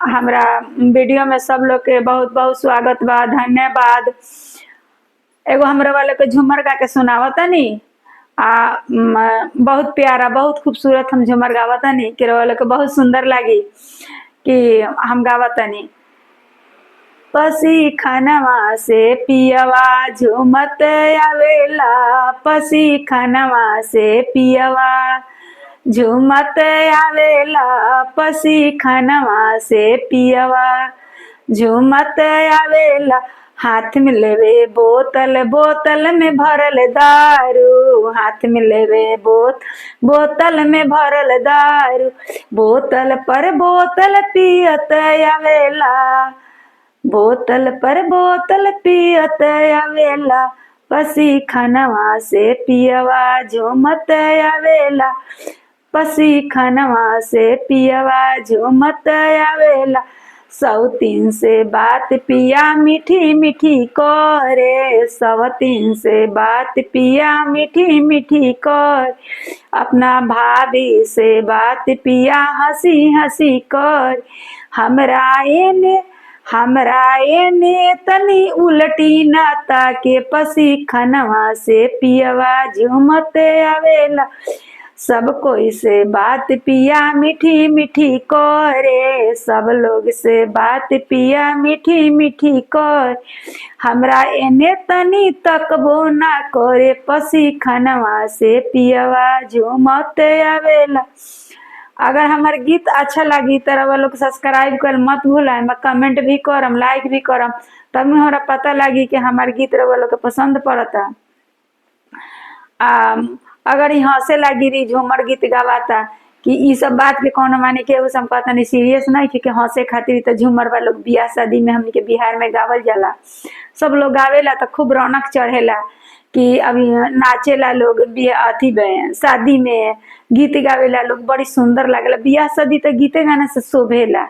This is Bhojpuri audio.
हमरा वीडियो में सब लोग के बहुत बहुत स्वागत बा, धन्यवाद। एगो हमरा वाले के झूमर गा के सुनावतनी। बहुत प्यारा बहुत खूबसूरत हम झूमर गावतनी कि वाले के बहुत सुंदर लगी कि हम गावतनी। पसी खनवा से पियवा झूमत आवेला, पसी खनवा से पियवा झूमत आवेला, पसी खनवा से पियवा झूमत आवेला। हाथ में लेवे बोतल, बोतल में भरल दारू, हाथ में लेवे बोतल में भरल दारू, बोतल पर बोतल पियत आवेला, बोतल पर बोतल पियत आवेला, पसी खनवा से पियवा झूमत आवेला, पसी खनवा से पियवा झूमत आवेला। सौतीन से बात पिया मीठी मीठी करे, सौतीन से बात पिया मीठी मीठी कर, अपना भाभी से बात पिया हंसी हंसी कर। हमरा एने तनी उलटी नाता के, पसी खनवा से पियवा झूमत आवेला। सब कोई से बात पिया मीठी मीठी करे, सब लोग से बात पिया मीठी मीठी कर। हमरा एने तनी तकबो ना करे, पसी खनवा से पियवा झूमत आवेला। अगर हमार गीत अच्छा लगी तो रउआ लोग सब्सक्राइब कर मत भूलाएं, कमेंट भी करम, लाइक भी करम, तब हमरा पता लगी कि हमार गीत रउआ लोग के पसंद पड़ता। अगर ही हंसे लगी रही झूमर गीत गावाता कि ई सब बात के कौन माने के वो सब कहता नहीं, सीरियस नहीं कि हंसे खातिर तो झूमर वाला लोग बियाह शादी में हमनी के बिहार में गावल जाला, सब लोग गावेला तो खूब रौनक चढ़ेला कि अभी नाचेला लोग अथी में शादी में गीत गावेला लोग, बड़ी सुंदर लागेला। बियाह शादी तो गीते गाने से शोभेला।